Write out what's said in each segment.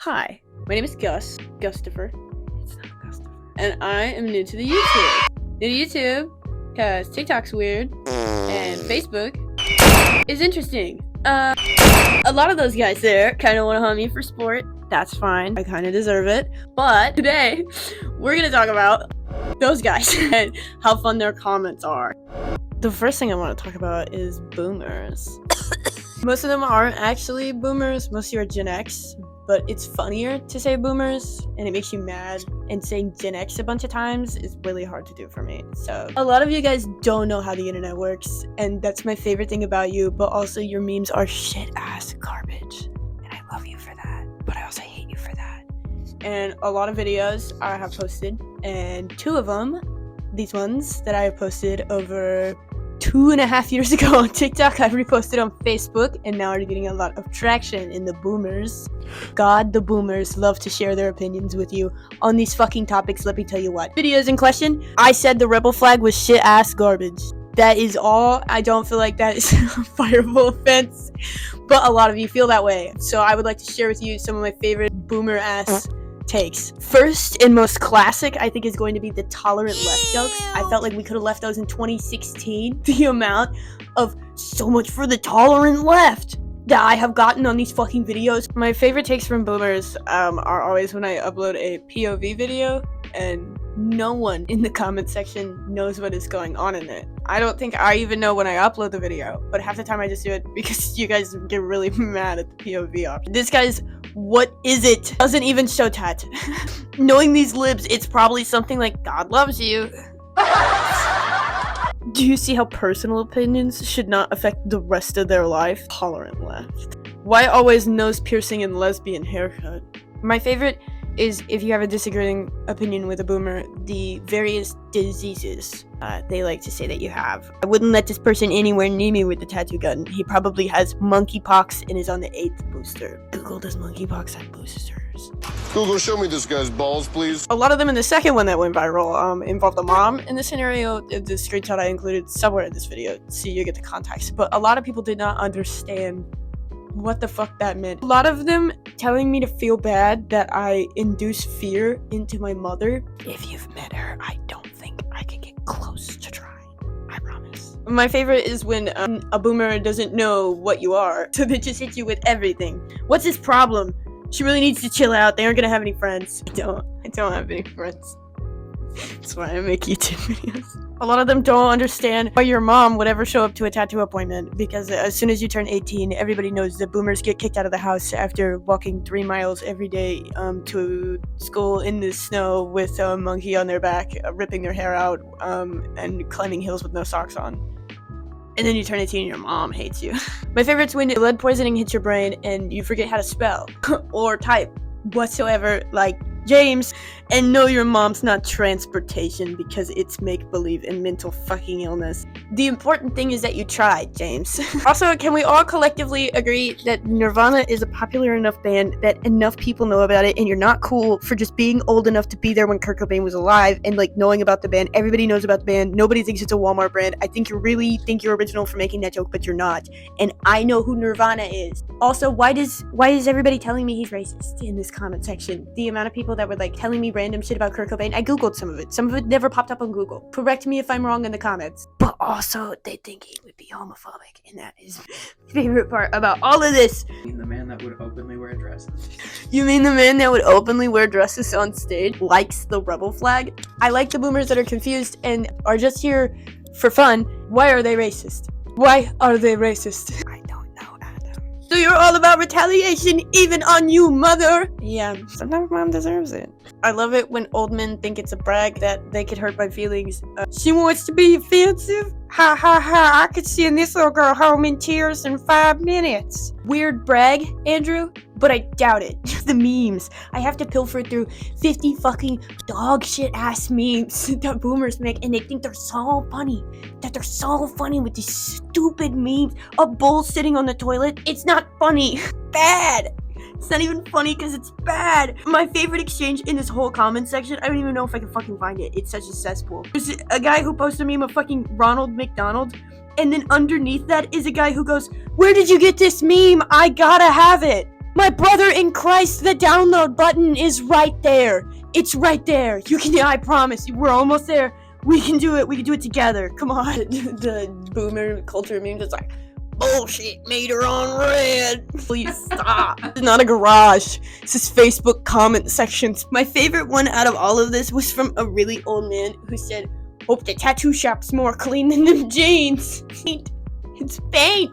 Hi, my name is Gustafer. It's not Gustafer. And I am new to the YouTube. New to YouTube, because TikTok's weird, and Facebook is interesting. A lot of those guys there kind of want to hunt me for sport. That's fine. I kind of deserve it. But today, we're going to talk about those guys and how fun their comments are. The first thing I want to talk about is boomers. Most of them aren't actually boomers. Most of you are Gen X. But it's funnier to say boomers, and it makes you mad, and saying Gen X a bunch of times is really hard to do for me. So a lot of you guys don't know how the internet works, and that's my favorite thing about you, but also your memes are shit-ass garbage. And I love you for that, but I also hate you for that. And a lot of videos I have posted, and two of them, these ones that I have posted over 2.5 years ago on TikTok, I reposted on Facebook, and now are getting a lot of traction in the boomers. God, the boomers love to share their opinions with you on these fucking topics. Let me tell you what. Videos in question, I said the rebel flag was shit-ass garbage. That is all. I don't feel like that is a fireable offense, but a lot of you feel that way. So I would like to share with you some of my favorite boomer-ass takes. First and most classic, I think, is going to be the tolerant left jokes. I felt like we could have left those in 2016. The amount of so much for the tolerant left that I have gotten on these fucking videos. My favorite takes from boomers are always when I upload a POV video and no one in the comment section knows what is going on in it. I don't think I even know when I upload the video, but half the time I just do it because you guys get really mad at the POV option. This guy's "what is it?" doesn't even show tat. Knowing these libs, it's probably something like "God loves you." Do you see how personal opinions should not affect the rest of their life? Tolerant left. Why always nose piercing and lesbian haircut? My favorite is if you have a disagreeing opinion with a boomer, the various diseases they like to say that you have. I wouldn't let this person anywhere near me with the tattoo gun. He probably has monkeypox and is on the 8th booster. Google, does monkeypox have boosters? Google, show me this guy's balls, please. A lot of them in the second one that went viral involved a mom. In the scenario, the screenshot I included somewhere in this video, so you get the context. But a lot of people did not understand what the fuck that meant. A lot of them telling me to feel bad that I induce fear into my mother. If you've met her, I don't think I could get close to trying. I promise. My favorite is when a boomer doesn't know what you are, so they just hit you with everything. What's his problem? She really needs to chill out. They aren't gonna have any friends. I don't have any friends. That's why I make YouTube videos. A lot of them don't understand why your mom would ever show up to a tattoo appointment, because as soon as you turn 18, everybody knows that boomers get kicked out of the house after walking 3 miles every day to school in the snow with a monkey on their back, ripping their hair out, and climbing hills with no socks on. And then you turn 18 and your mom hates you. My favorite's when lead poisoning hits your brain and you forget how to spell or type whatsoever, like James, and no, your mom's not transportation because it's make-believe and mental fucking illness. The important thing is that you tried, James. Also, can we all collectively agree that Nirvana is a popular enough band that enough people know about it, and you're not cool for just being old enough to be there when Kurt Cobain was alive and like knowing about the band? Everybody knows about the band. Nobody thinks it's a Walmart brand. I think you really think you're original for making that joke, but you're not. And I know who Nirvana is. Also, why is everybody telling me he's racist in this comment section? The amount of people that were like telling me random shit about Kurt Cobain, I googled some of it. Some of it never popped up on Google. Correct me if I'm wrong in the comments. But also, they think he would be homophobic, and that is my favorite part about all of this. You mean the man that would openly wear dresses? You mean the man that would openly wear dresses on stage likes the rebel flag? I like the boomers that are confused and are just here for fun. Why are they racist? Why are they racist? I don't know, Adam. So you're all about retaliation, even on you, mother? Yeah, sometimes mom deserves it. I love it when old men think it's a brag that they could hurt my feelings. She wants to be offensive? Ha ha ha, I could send this little girl home in tears in 5 minutes. Weird brag, Andrew, but I doubt it. The memes. I have to pilfer through 50 fucking dog shit ass memes that boomers make, and they think they're so funny. That they're so funny with these stupid memes. A bull sitting on the toilet. It's not funny. Bad. It's not even funny because it's bad. My favorite exchange in this whole comment section, I don't even know if I can fucking find it. It's such a cesspool. There's a guy who posted a meme of fucking Ronald McDonald, and then underneath that is a guy who goes, "Where did you get this meme? I gotta have it." My brother in Christ, the download button is right there. It's right there. You can, I promise you, we're almost there. We can do it. We can do it together. Come on. The boomer culture meme is like, bullshit meter on red. Please stop. It's not a garage. This is Facebook comment sections. My favorite one out of all of this was from a really old man who said, hope the tattoo shop's more clean than them jeans. It's paint.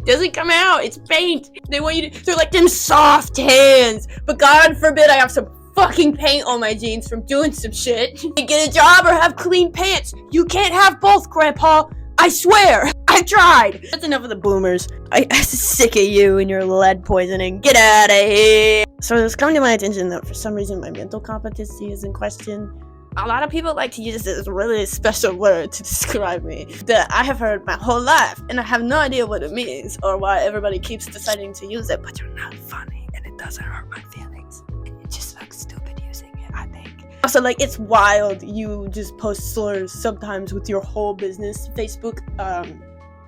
Doesn't come out. It's paint. They want you to, they're like them soft hands. But God forbid I have some fucking paint on my jeans from doing some shit. Get a job or have clean pants. You can't have both, Grandpa. I swear. I've tried. That's enough of the boomers. I'm sick of you and your lead poisoning. Get out of here. So it's coming to my attention that for some reason my mental competency is in question. A lot of people like to use this really special word to describe me that I have heard my whole life, and I have no idea what it means or why everybody keeps deciding to use it, but you're not funny, and it doesn't hurt my feelings. It just looks stupid using it, I think. Also, like, it's wild. You just post slurs sometimes with your whole business, Facebook,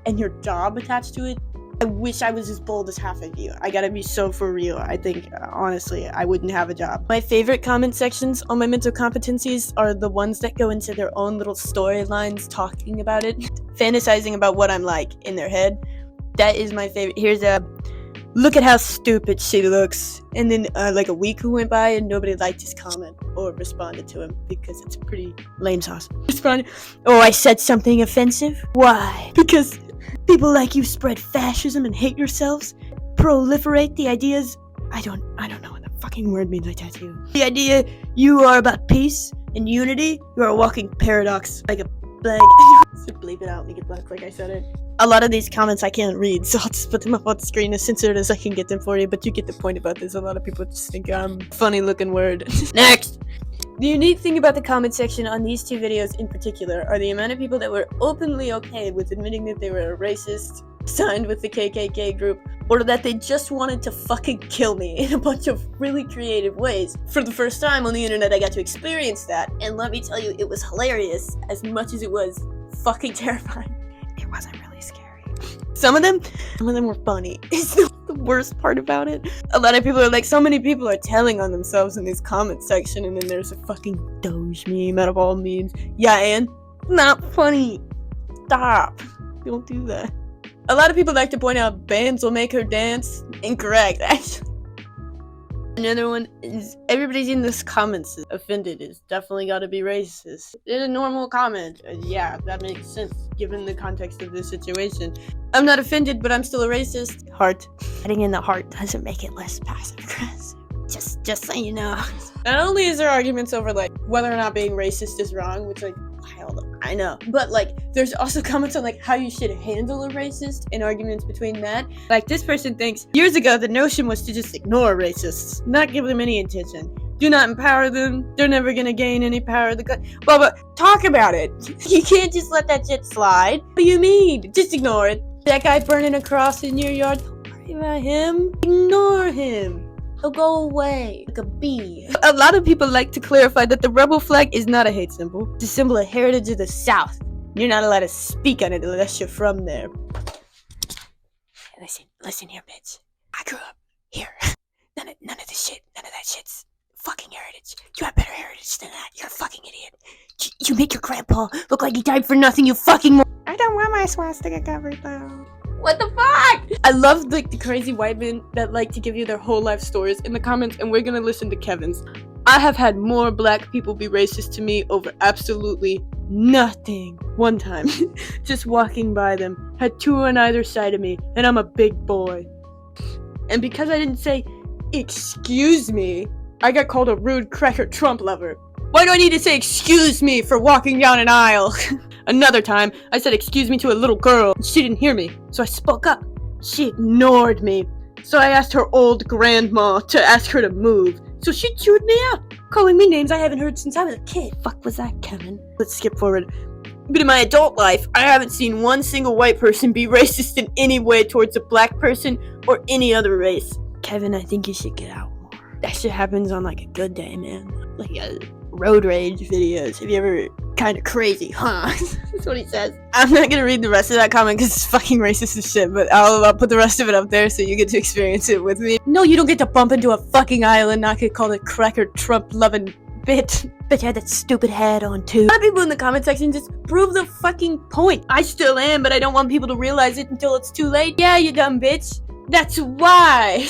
and your job attached to it. I wish I was as bold as half of you. I gotta be so for real. I think, honestly, I wouldn't have a job. My favorite comment sections on my mental competencies are the ones that go into their own little storylines talking about it, fantasizing about what I'm like in their head. That is my favorite. Here's a, look at how stupid she looks. And then like a week went by and nobody liked his comment or responded to him because it's pretty lame sauce. Responded, oh, I said something offensive? Why? Because people like you spread fascism and hate yourselves, proliferate the ideas. I don't know what the fucking word means. I tattoo. The idea you are about peace and unity. You are a walking paradox, like a blank. So bleep it out, make it black like I said it. A lot of these comments I can't read, so I'll just put them up on the screen as censored as I can get them for you. But you get the point about this. A lot of people just think I'm a funny looking word. Next. The unique thing about the comment section on these two videos in particular are the amount of people that were openly okay with admitting that they were a racist, signed with the KKK group, or that they just wanted to fucking kill me in a bunch of really creative ways. For the first time on the internet, I got to experience that, and let me tell you, it was hilarious as much as it was fucking terrifying. It wasn't really scary. Some of them were funny. It's the worst part about it. A lot of people are like, so many people are telling on themselves in this comment section, and then there's a fucking Doge meme out of all memes. Yeah, and not funny. Stop. Don't do that. A lot of people like to point out bands will make her dance. Incorrect, actually. Another one is everybody's in this comments offended. It's definitely got to be racist. It's a normal comment. Yeah, that makes sense given the context of this situation. I'm not offended, but I'm still a racist. Heart. Adding in the heart doesn't make it less passive aggressive. Just so you know. Not only is there arguments over like whether or not being racist is wrong, which like wild, I know, but like there's also comments on like how you should handle a racist and arguments between that. Like this person thinks years ago the notion was to just ignore racists, not give them any attention. Do not empower them. They're never gonna gain any power. But talk about it. You can't just let that shit slide. What do you mean? Just ignore it. That guy burning a cross in your yard, don't worry about him. Ignore him. He'll go away like a bee. A lot of people like to clarify that the rebel flag is not a hate symbol. It's a symbol of heritage of the South. You're not allowed to speak on it unless you're from there. Listen here, bitch. I grew up here. None of that shit's fucking heritage. You have better heritage than that. You're a fucking idiot. You make your grandpa look like he died for nothing, you fucking I don't want my swastika covered though. What the fuck? I love like the crazy white men that like to give you their whole life stories in the comments, and we're gonna listen to Kevin's. I have had more black people be racist to me over absolutely nothing. One time, just walking by them, had two on either side of me, and I'm a big boy. And because I didn't say, excuse me, I got called a rude cracker Trump lover. Why do I need to say excuse me for walking down an aisle? Another time, I said excuse me to a little girl. She didn't hear me, so I spoke up. She ignored me. So I asked her old grandma to ask her to move. So she chewed me out, calling me names I haven't heard since I was a kid. Fuck was that, Kevin? Let's skip forward. But in my adult life, I haven't seen one single white person be racist in any way towards a black person or any other race. Kevin, I think you should get out more. That shit happens on like a good day, man. Like road rage videos. Have you ever Kinda crazy, huh? That's what he says. I'm not gonna read the rest of that comment because it's fucking racist as shit, but I'll put the rest of it up there so you get to experience it with me. No, you don't get to bump into a fucking aisle and not get called a cracker Trump-loving bitch. But you had that stupid hat on too. A lot of people in the comment section just prove the fucking point. I still am, but I don't want people to realize it until it's too late. Yeah, you dumb bitch. That's why.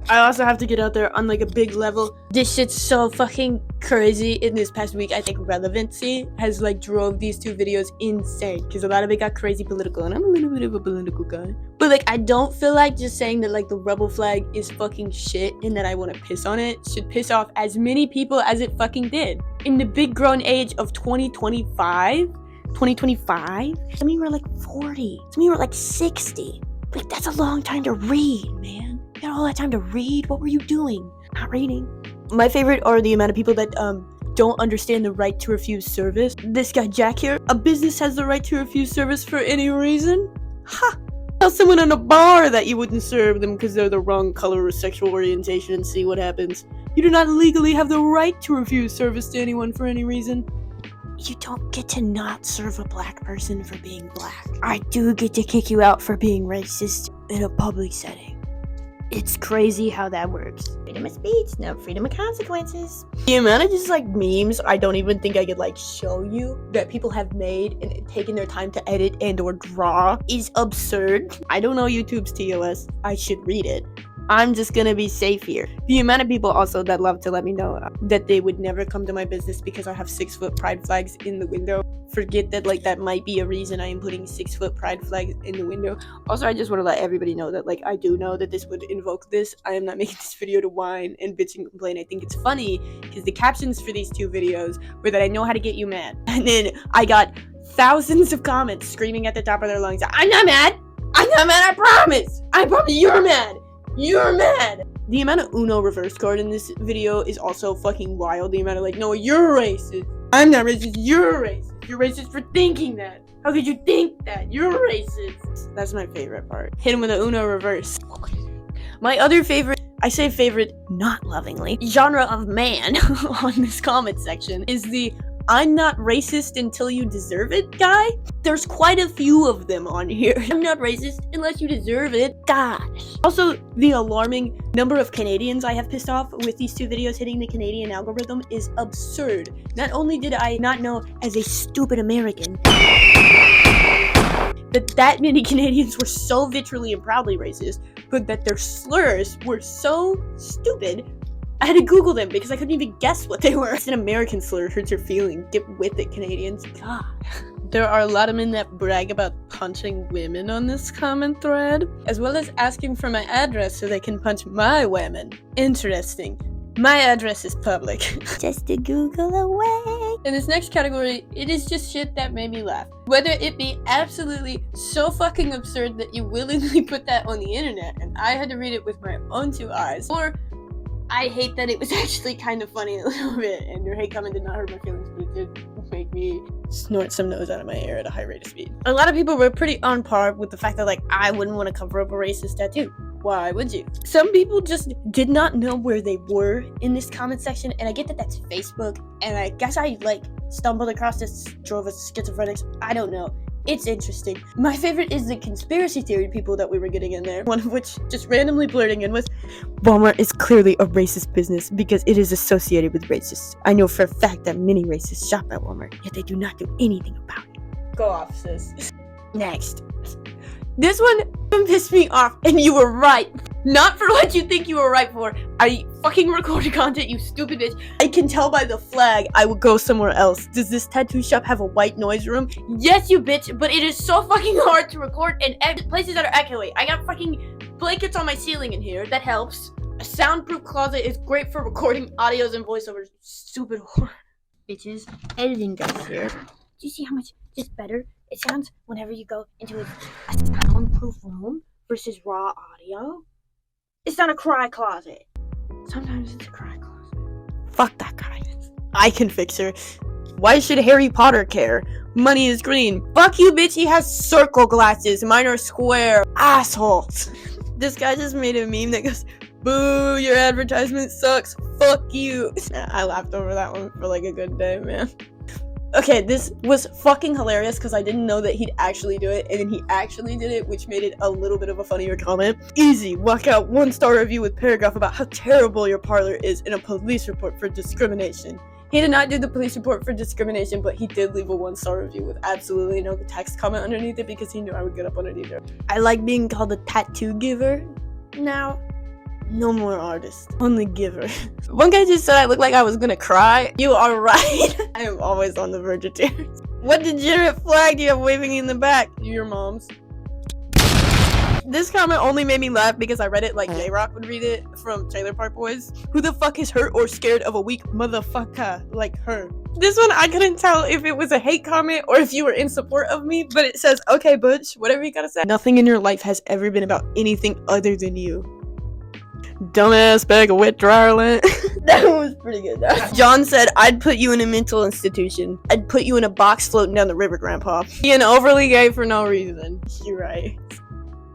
I also have to get out there on like a big level. This shit's so fucking crazy in this past week. I think relevancy has like drove these two videos insane because a lot of it got crazy political and I'm a little bit of a political guy. But like I don't feel like just saying that like the rebel flag is fucking shit and that I want to piss on it should piss off as many people as it fucking did. In the big grown age of 2025, I mean we're like 40. I mean we're like 60. Like that's a long time to read, man. You had all that time to read. What were you doing? Not reading. My favorite are the amount of people that don't understand the right to refuse service. This guy Jack here. A business has the right to refuse service for any reason? Ha! Tell someone in a bar that you wouldn't serve them because they're the wrong color or sexual orientation and see what happens. You do not legally have the right to refuse service to anyone for any reason. You don't get to not serve a black person for being black. I do get to kick you out for being racist in a public setting. It's crazy how that works. Freedom of speech, no freedom of consequences. The amount of just like memes I don't even think I could like show you that people have made and taken their time to edit and or draw is absurd. I don't know YouTube's TOS. I should read it. I'm just gonna be safe here. The amount of people also that love to let me know that they would never come to my business because I have 6-foot pride flags in the window. Forget that like that might be a reason I am putting 6-foot pride flags in the window. Also, I just want to let everybody know that like I do know that this would invoke this. I am not making this video to whine and bitch and complain. I think it's funny because the captions for these two videos were that I know how to get you mad. And then I got thousands of comments screaming at the top of their lungs, I'm not mad! I'm not mad, I promise! I promise you're mad! You're mad! The amount of Uno reverse card in this video is also fucking wild. The amount of like, no, you're racist. I'm not racist, you're racist. You're racist for thinking that. How could you think that? You're racist. That's my favorite part. Hit him with a Uno reverse. My other favorite, I say favorite not lovingly, genre of man on this comment section is the I'm not racist until you deserve it guy. There's quite a few of them on here. I'm not racist unless you deserve it. Gosh. Also, the alarming number of Canadians I have pissed off with these two videos hitting the Canadian algorithm is absurd. Not only did I not know as a stupid American that many Canadians were so vitriolly and proudly racist, but that their slurs were so stupid I had to Google them because I couldn't even guess what they were. It's an American slur, hurts your feeling. Get with it, Canadians. God. There are a lot of men that brag about punching women on this comment thread, as well as asking for my address so they can punch my women. Interesting. My address is public. Just a Google away. In this next category, it is just shit that made me laugh. Whether it be absolutely so fucking absurd that you willingly put that on the internet and I had to read it with my own two eyes, or I hate that it was actually kind of funny a little bit, and your hate comment did not hurt my feelings, but it did make me snort some nose out of my hair at a high rate of speed. A lot of people were pretty on par with the fact that, like, I wouldn't want to cover up a racist tattoo. Why would you? Some people just did not know where they were in this comment section, and I get that that's Facebook, and I guess I, like, stumbled across this drove of schizophrenics. I don't know. It's interesting. My favorite is the conspiracy theory people that we were getting in there. One of which just randomly blurting in with, Walmart is clearly a racist business because it is associated with racists. I know for a fact that many racists shop at Walmart, yet they do not do anything about it. Go off, sis. Next. This one pissed me off, and you were right. Not for what you think you were right for. I fucking recorded content, you stupid bitch. I can tell by the flag I would go somewhere else. Does this tattoo shop have a white noise room? Yes, you bitch, but it is so fucking hard to record in places that are echoey. I got fucking blankets on my ceiling in here. That helps. A soundproof closet is great for recording audios and voiceovers. Stupid whore. Bitches. Editing guys here. Do you see how much just better it sounds whenever you go into a soundproof room versus raw audio? It's not a cry closet. Sometimes it's a cry closet. Fuck that guy. I can fix her. Why should Harry Potter care? Money is green. Fuck you, bitch. He has circle glasses. Mine are square. Assholes. This guy just made a meme that goes, boo, your advertisement sucks. Fuck you. I laughed over that one for like a good day, man. Okay, this was fucking hilarious because I didn't know that he'd actually do it, and then he actually did it, which made it a little bit of a funnier comment. Easy, walk out 1-star review with paragraph about how terrible your parlor is in a police report for discrimination. He did not do the police report for discrimination, but he did leave a 1-star review with absolutely no text comment underneath it because he knew I would get up underneath it. I like being called a tattoo giver now. No more artist, only giver. One guy just said I look like I was gonna cry. You are right. I am always on the verge of tears. What degenerate flag do you have waving in the back? Your mom's. This comment only made me laugh because I read it like J-Rock would read it from Trailer Park Boys. Who the fuck is hurt or scared of a weak motherfucker like her? This one, I couldn't tell if it was a hate comment or if you were in support of me, but it says, okay, Butch, whatever you gotta say. Nothing in your life has ever been about anything other than you. Dumbass bag of wet dryer lint. That was pretty good though. John said, I'd put you in a mental institution. I'd put you in a box floating down the river, Grandpa. Being overly gay for no reason. You're right.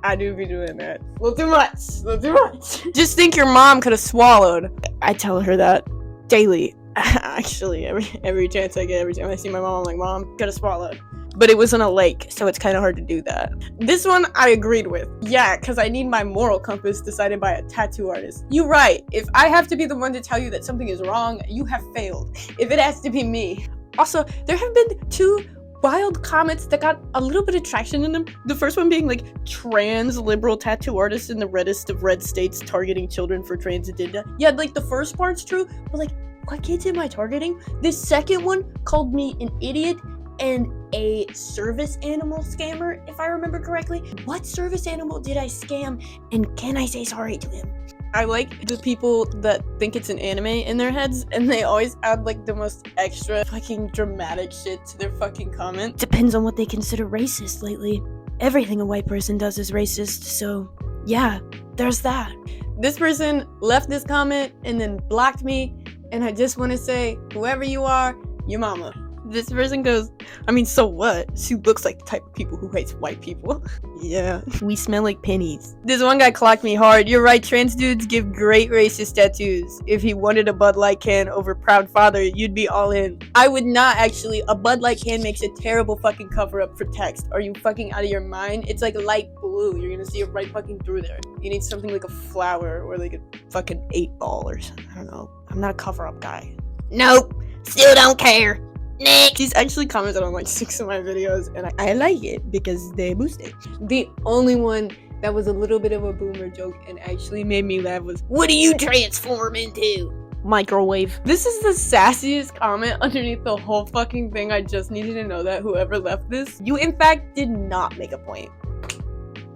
I do be doing that. A little too much. Just think your mom could have swallowed. I tell her that daily. Actually, every chance I get, every time I see my mom, I'm like, Mom, could have swallowed. But it was on a lake, so it's kind of hard to do that. This one I agreed with. Yeah, because I need my moral compass decided by a tattoo artist. You're right. If I have to be the one to tell you that something is wrong, you have failed. If it has to be me. Also, there have been 2 wild comments that got a little bit of traction in them. The first one being like, trans liberal tattoo artist in the reddest of red states targeting children for trans agenda. Yeah, like the first part's true, but like, what kids am I targeting? This second one called me an idiot and a service animal scammer, if I remember correctly. What service animal did I scam, and can I say sorry to him? I like the people that think it's an anime in their heads, and they always add like the most extra fucking dramatic shit to their fucking comment. Depends on what they consider racist lately. Everything a white person does is racist, so yeah, there's that. This person left this comment and then blocked me, and I just want to say, whoever you are, your mama. This person goes, I mean, so what? She looks like the type of people who hates white people. Yeah, we smell like pennies. This one guy clocked me hard. You're right, trans dudes give great racist tattoos. If he wanted a Bud Light can over Proud Father, you'd be all in. I would not actually. A Bud Light can makes a terrible fucking cover up for text. Are you fucking out of your mind? It's like light blue. You're gonna see it right fucking through there. You need something like a flower or like a fucking 8-ball or something. I don't know. I'm not a cover up guy. Nope. Still don't care. Next. He's actually commented on like 6 of my videos, and I like it because they boost it. The only one that was a little bit of a boomer joke and actually made me laugh was, what do you transform into? Microwave. This is the sassiest comment underneath the whole fucking thing. I just needed to know that whoever left this, you in fact did not make a point.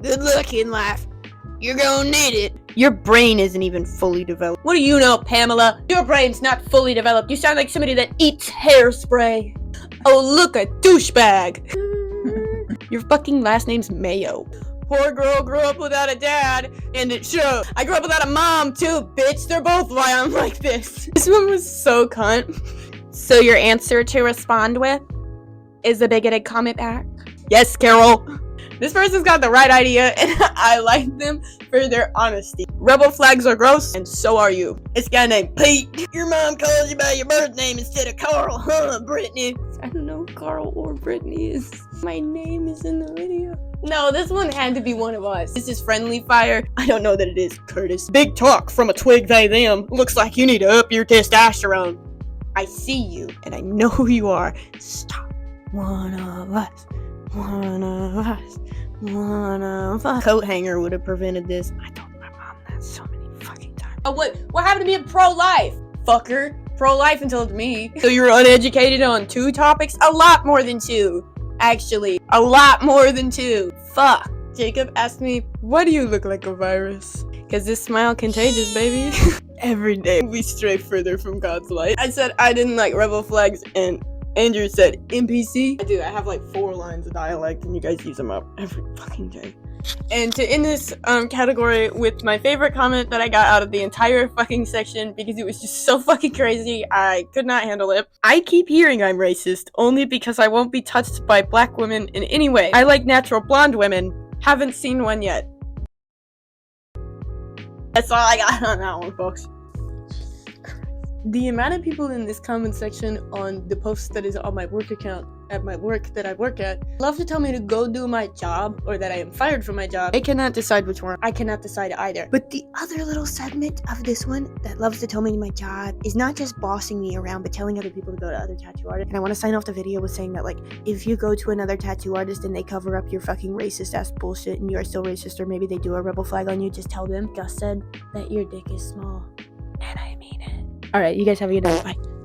Good luck in life. You're gonna need it. Your brain isn't even fully developed. What do you know, Pamela? Your brain's not fully developed. You sound like somebody that eats hairspray. Oh, look, a douchebag. Your fucking last name's Mayo. Poor girl grew up without a dad, and it shows. I grew up without a mom, too, bitch. They're both why I'm like this. This one was so cunt. So your answer to respond with is a bigoted comment back? Yes, Carol. This person's got the right idea, and I like them for their honesty. Rebel flags are gross, and so are you. This guy named Pete. Your mom calls you by your birth name instead of Carl, huh, Brittany? I don't know who Carl or Brittany is. My name is in the video. No, this one had to be one of us. This is Friendly Fire. I don't know that it is Curtis. Big talk from a twig they them. Looks like you need to up your testosterone. I see you, and I know who you are. Stop. One of us. One of us. One of us. Coat hanger would have prevented this. I told my mom that so many fucking times. Oh, what happened to being pro-life? Fucker. Pro-life until it's me. So you're uneducated on 2 topics? A lot more than 2. Actually, a lot more than 2. Fuck. Jacob asked me, why do you look like a virus? Because this smile contagious, baby. Every day we stray further from God's light. I said I didn't like rebel flags, and Andrew said NPC. I do. I have like 4 lines of dialect, and you guys use them up every fucking day. And to end this category with my favorite comment that I got out of the entire fucking section, because it was just so fucking crazy, I could not handle it. I keep hearing I'm racist, only because I won't be touched by black women in any way. I like natural blonde women. Haven't seen one yet. That's all I got on that one, folks. The amount of people in this comment section on the post that is on my work account at my work that I work at love to tell me to go do my job or that I am fired from my job. I cannot decide which one. I cannot decide either. But the other little segment of this one that loves to tell me my job is not just bossing me around, but telling other people to go to other tattoo artists. And I want to sign off the video with saying that, like, if you go to another tattoo artist and they cover up your fucking racist ass bullshit and you are still racist, or maybe they do a rebel flag on you, just tell them Gus said that your dick is small. And I mean it. Alright, you guys have a good night. Bye.